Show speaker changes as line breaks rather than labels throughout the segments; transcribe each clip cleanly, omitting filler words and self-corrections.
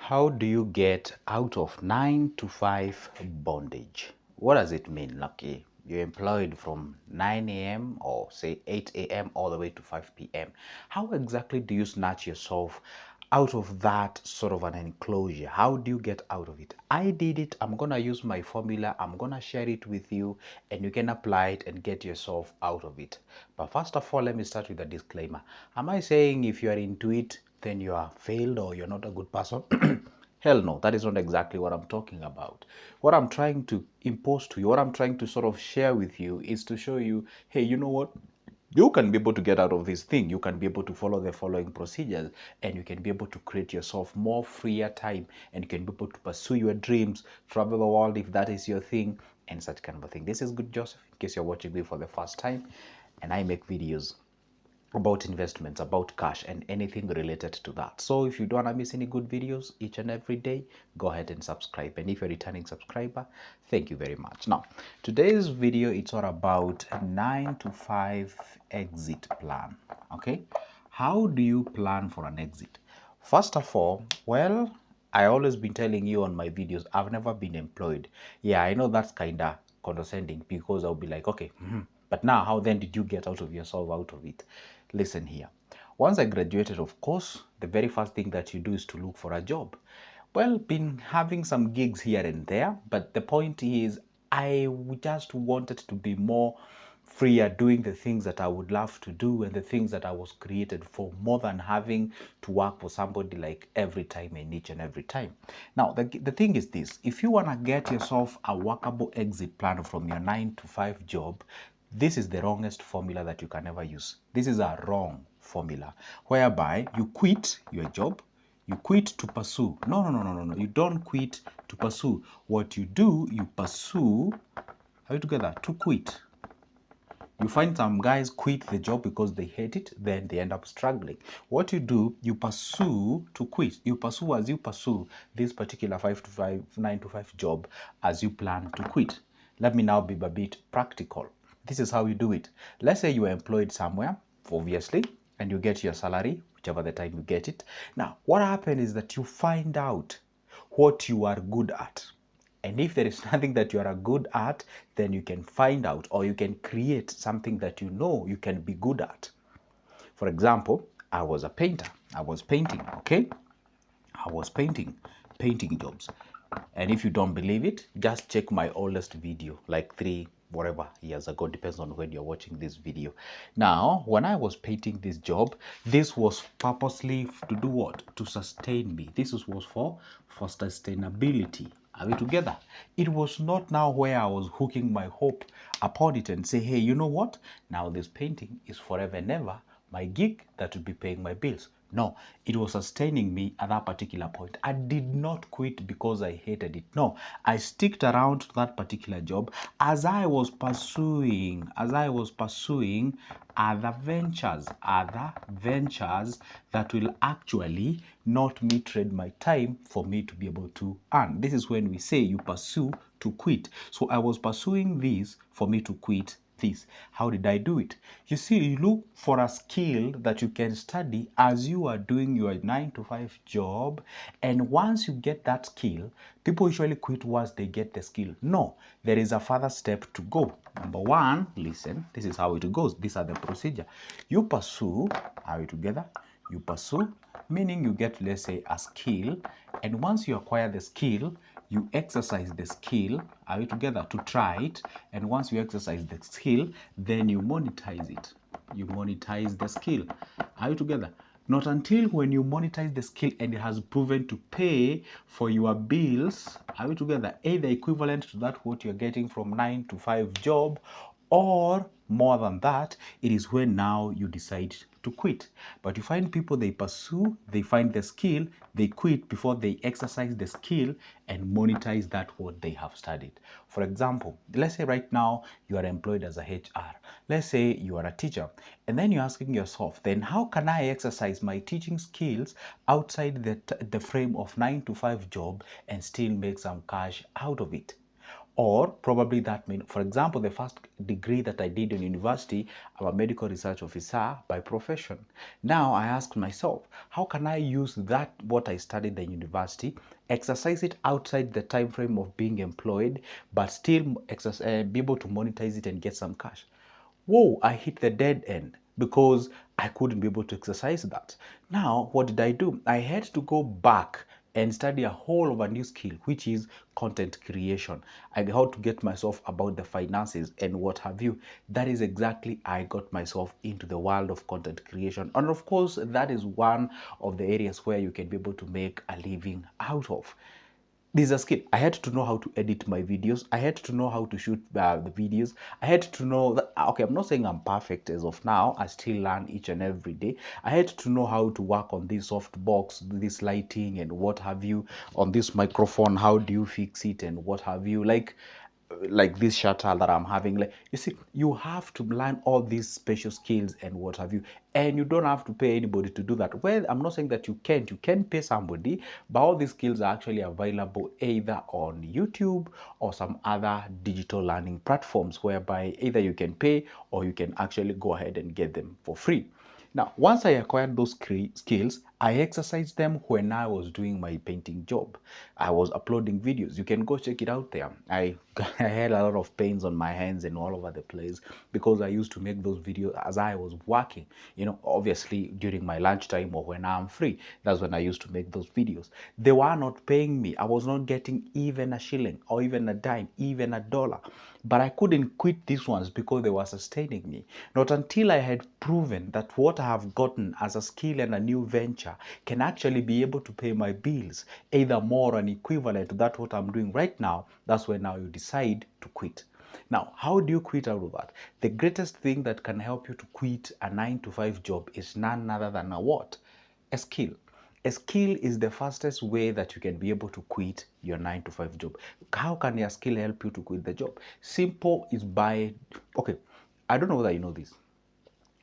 How do you get out of 9 to 5 bondage? What does it mean? Like you're employed from 9 a.m. or say 8 a.m. all the way to 5 p.m. How exactly do you snatch yourself out of that sort of an enclosure? How do you get out of it? I did it. I'm going to use my formula. I'm going to share it with you and you can apply it and get yourself out of it. But first of all, let me start with a disclaimer. Am I saying if you are into it, then you are failed or you're not a good person? Hell no, that is not exactly what I'm talking about. What I'm trying to impose to you, what I'm trying to sort of share with you is to show you, hey, you know what? You can be able to get out of this thing. You can be able to follow the following procedures and you can be able to create yourself more freer time and you can be able to pursue your dreams, travel the world if that is your thing and such kind of a thing. This is Good Joseph, in case you're watching me for the first time, and I make videos about investments, about cash, and anything related to that. So if you don't want to miss any good videos each and every day, go ahead and subscribe. And if you're a returning subscriber, thank you very much. Now, today's video, it's all about a 9 to 5 exit plan. Okay, how do you plan for an exit? First of all, well, I always been telling you on my videos, I've never been employed. Yeah, I know that's kind of condescending because I'll be like, okay, but now how then did you get out of yourself out of it? Listen here. Once I graduated, of course, the very first thing that you do is to look for a job. Well, been having some gigs here and there, but the point is I just wanted to be more freer doing the things that I would love to do and the things that I was created for, more than having to work for somebody like every time and each and every time. Now, the thing is this: if you want to get yourself a workable exit plan from your 9 to 5 job, this is the wrongest formula that you can ever use. This is a wrong formula whereby you quit your job, you quit to pursue. No, no, no, no, no, no. You don't quit to pursue. What you do, you pursue. Are we together? To quit. You find some guys quit the job because they hate it, then they end up struggling. What you do, you pursue to quit. You pursue as you pursue this particular 5 to 5, 9 to 5 job as you plan to quit. Let me now be a bit practical. This is how you do it. Let's say you are employed somewhere, obviously, and you get your salary, whichever the time you get it. Now, what happens is that you find out what you are good at. And if there is nothing that you are good at, then you can find out or you can create something that you know you can be good at. For example, I was a painter. I was painting, okay? I was painting jobs. And if you don't believe it, just check my oldest video, like 3 whatever years ago, depends on when you're watching this video. Now, when I was painting this job, this was purposely to do what? To sustain me. This was for sustainability. Are we together? It was not now where I was hooking my hope upon it and say, hey, you know what? Now this painting is forever and ever my gig that will be paying my bills. No, it was sustaining me at that particular point. I did not quit because I hated it. No, I sticked around to that particular job as I was pursuing other ventures that will actually not me trade my time for me to be able to earn. This is when we say you pursue to quit. So I was pursuing this for me to quit this. How did I do it? You see, you look for a skill that you can study as you are doing your 9 to 5 job, and once you get that skill, people usually quit once they get the skill. No, there is a further step to go. Number one, listen, this is how it goes. These are the procedure. You pursue. Are we together? You pursue, meaning you get, let's say, a skill, and once you acquire the skill, you exercise the skill. Are we together? To try it. And once you exercise the skill, then you monetize it. You monetize the skill. Are we together? Not until when you monetize the skill and it has proven to pay for your bills, are we together? Either equivalent to that what you're getting from 9 to 5 job, or more than that, it is when now you decide to quit. But you find people, they pursue, they find the skill, they quit before they exercise the skill and monetize that what they have studied. For example, let's say right now you are employed as a HR. Let's say you are a teacher, and then you're asking yourself, then how can I exercise my teaching skills outside the frame of 9 to 5 job and still make some cash out of it? Or probably that mean, for example, the first degree that I did in university, I'm a medical research officer by profession. Now I asked myself, how can I use that, what I studied in university, exercise it outside the time frame of being employed, but still be able to monetize it and get some cash? Whoa, I hit the dead end because I couldn't be able to exercise that. Now, what did I do? I had to go back and study a whole of a new skill, which is content creation. I had to get myself about the finances and what have you. That is exactly, I got myself into the world of content creation. And of course, that is one of the areas where you can be able to make a living out of. This is a skill. I had to know how to edit my videos. I had to know how to shoot the videos. I had to know that, okay, I'm not saying I'm perfect as of now. I still learn each and every day. I had to know how to work on this softbox, this lighting and what have you, on this microphone. How do you fix it and what have you? Like this shutter that I'm having, like, you see, you have to learn all these special skills and what have you, and you don't have to pay anybody to do that. Well, I'm not saying that you can pay somebody, but all these skills are actually available either on YouTube or some other digital learning platforms, whereby either you can pay or you can actually go ahead and get them for free. Now, once I acquired those skills, I exercised them when I was doing my painting job. I was uploading videos. You can go check it out there. I had a lot of pains on my hands and all over the place because I used to make those videos as I was working. You know, obviously during my lunchtime or when I'm free, that's when I used to make those videos. They were not paying me. I was not getting even a shilling or even a dime, even a dollar. But I couldn't quit these ones because they were sustaining me. Not until I had proven that what I have gotten as a skill and a new venture can actually be able to pay my bills, either more or an equivalent to that what I'm doing right now, that's when now you decide to quit. Now, how do you quit out of that? The greatest thing that can help you to quit a 9 to 5 job is none other than a what? A skill. A skill is the fastest way that you can be able to quit your 9 to 5 job. How can your skill help you to quit the job? Simple is by, okay, I don't know whether you know this.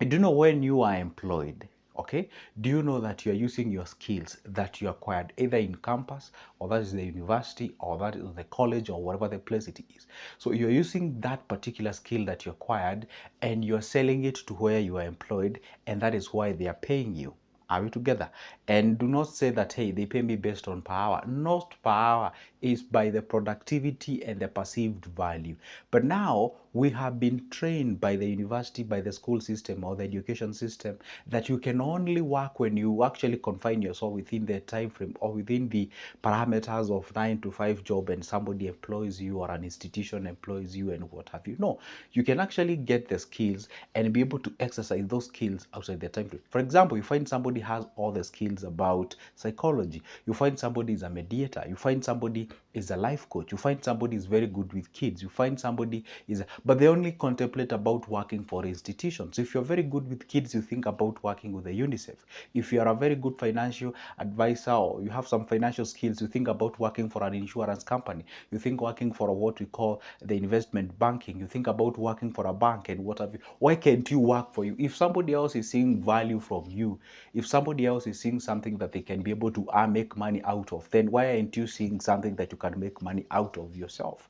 Do you know when you are employed? Okay, do you know that you are using your skills that you acquired either in campus, or that is the university, or that is the college, or whatever the place it is? So you're using that particular skill that you acquired and you're selling it to where you are employed, and that is why they are paying you. Are we together? And do not say that, hey, they pay me based on per hour. Not per hour, is by the productivity and the perceived value. But now we have been trained by the university, by the school system or the education system, that you can only work when you actually confine yourself within the time frame or within the parameters of 9 to 5 job, and somebody employs you or an institution employs you and what have you. No, you can actually get the skills and be able to exercise those skills outside the time frame. For example, you find somebody has all the skills about psychology. You find somebody is a mediator. You find somebody is a life coach. You find somebody is very good with kids. You find somebody is, but they only contemplate about working for institutions. If you're very good with kids, you think about working with the UNICEF. If you are a very good financial advisor or you have some financial skills, you think about working for an insurance company. You think working for what we call the investment banking. You think about working for a bank and what have you. Why can't you work for you? If somebody else is seeing value from you, if somebody else is seeing something that they can be able to make money out of, then why aren't you seeing something that you can make money out of yourself?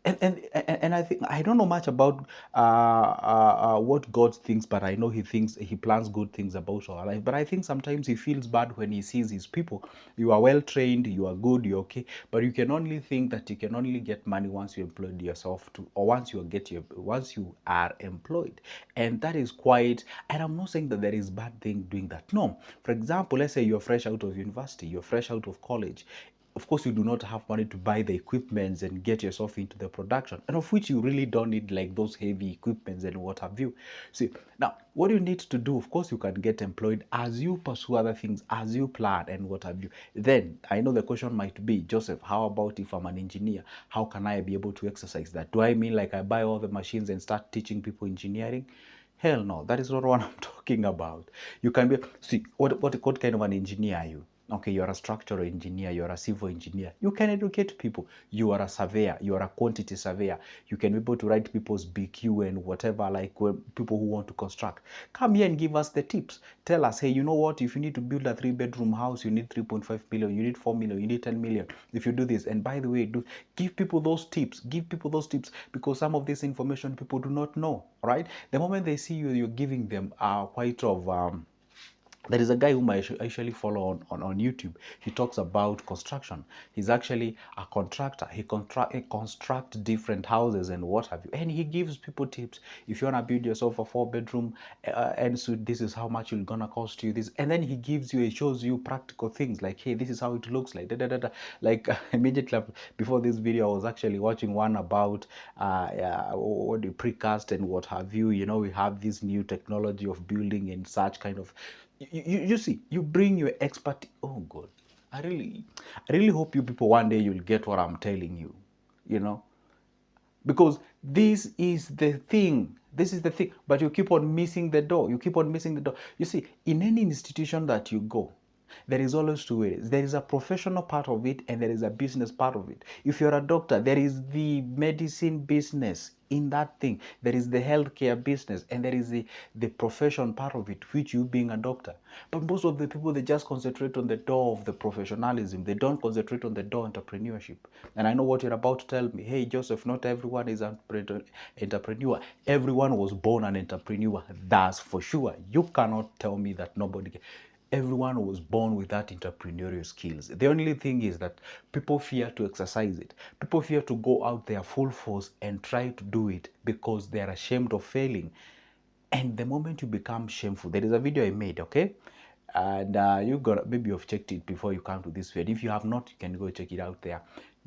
And I think I don't know much about what God thinks, but I know He plans good things about our life. But I think sometimes He feels bad when He sees His people. You are well trained, you are good, you're okay, but you can only think that you can only get money once you employed yourself to, or once you are employed, and that is quite. And I'm not saying that there is bad thing doing that. No, for example, let's say you're fresh out of university, you're fresh out of college. Of course, you do not have money to buy the equipments and get yourself into the production, and of which you really don't need like those heavy equipments and what have you. See, now what you need to do, of course, you can get employed as you pursue other things, as you plan and what have you. Then I know the question might be, Joseph, how about if I'm an engineer? How can I be able to exercise that? Do I mean like I buy all the machines and start teaching people engineering? Hell no, that is not what I'm talking about. You can be, see, what kind of an engineer are you? Okay, you're a structural engineer, you're a civil engineer. You can educate people. You are a surveyor, you are a quantity surveyor. You can be able to write people's BQ and whatever, like people who want to construct. Come here and give us the tips. Tell us, hey, you know what? If you need to build a 3-bedroom house, you need 3.5 million, you need 4 million, you need 10 million. If you do this, and by the way, give people those tips. Give people those tips, because some of this information people do not know, right? The moment they see you, you're giving them quite of there is a guy whom I actually follow on YouTube. He talks about construction. He's actually a contractor. He constructs different houses and what have you. And he gives people tips. If you want to build yourself a 4-bedroom and so this is how much it's going to cost you. This, and then he gives you, he shows you practical things like, hey, this is how it looks like. Da, da, da, da. Like immediately before this video, I was actually watching one about what the precast and what have you. You know, we have this new technology of building and such kind of you see, you bring your expert. Oh God, I really hope you people one day you'll get what I'm telling you, you know, because this is the thing. This is the thing. But you keep on missing the door. You keep on missing the door. You see, in any institution that you go, there is always two ways. There is a professional part of it and there is a business part of it. If you're a doctor, there is the medicine business in that thing. There is the healthcare business and there is the profession part of it, which you being a doctor. But most of the people, they just concentrate on the door of the professionalism. They don't concentrate on the door entrepreneurship. And I know what you're about to tell me. Hey, Joseph, not everyone is an entrepreneur. Everyone was born an entrepreneur. That's for sure. You cannot tell me that nobody can. Everyone was born with that entrepreneurial skills. The only thing is that people fear to exercise it. People fear to go out there full force and try to do it because they are ashamed of failing. And the moment you become shameful, there is a video I made, okay? And you got, maybe you've checked it before you come to this video. If you have not, you can go check it out there.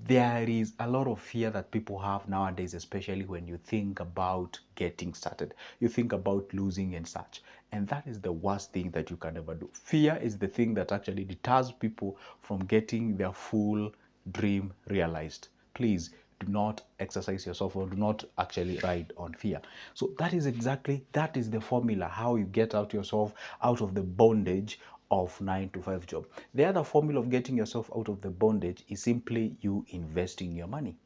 There is a lot of fear that people have nowadays, especially when you think about getting started. You think about losing and such. And that is the worst thing that you can ever do. Fear is the thing that actually deters people from getting their full dream realized. Please do not exercise yourself or do not actually ride on fear. So that is the formula how you get out yourself out of the bondage of 9 to 5 job. The other formula of getting yourself out of the bondage is simply you investing your money.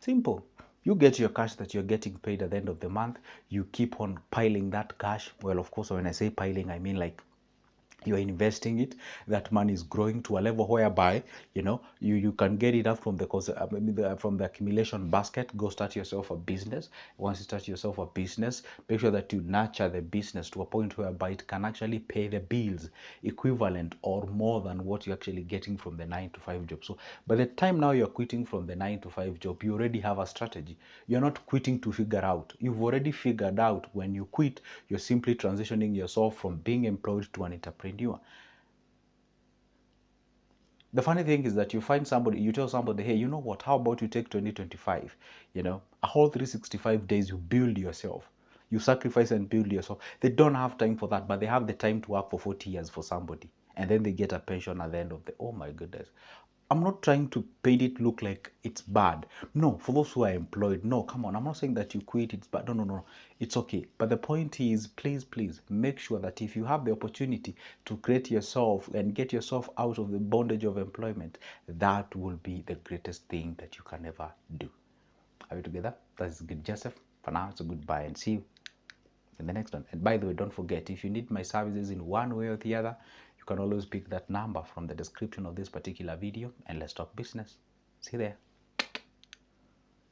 Simple. You get your cash that you're getting paid at the end of the month. You keep on piling that cash. Well, of course, when I say piling, I mean like you're investing it. That money is growing to a level whereby you can get it up from the accumulation basket. Go start yourself a business. Once you start yourself a business, make sure that you nurture the business to a point whereby it can actually pay the bills equivalent or more than what you're actually getting from the 9 to 5 job. So by the time now you're quitting from the 9 to 5 job, you already have a strategy. You're not quitting to figure out. You've already figured out. When you quit, you're simply transitioning yourself from being employed to an entrepreneur. The funny thing is that you find somebody, you tell somebody, hey, you know what, how about you take 2025, a whole 365 days, you build yourself. You sacrifice and build yourself. They don't have time for that, but they have the time to work for 40 years for somebody. And then they get a pension at the end of the, oh my goodness. I'm not trying to paint it look like it's bad. No, for those who are employed, no, come on. I'm not saying that you quit, it's bad. No, no, no. It's okay. But the point is, please make sure that if you have the opportunity to create yourself and get yourself out of the bondage of employment, that will be the greatest thing that you can ever do. Are we together? That's good, Joseph. For now, it's a goodbye and see you in the next one. And by the way, don't forget, if you need my services in one way or the other, you can always pick that number from the description of this particular video and let's talk business. See you there.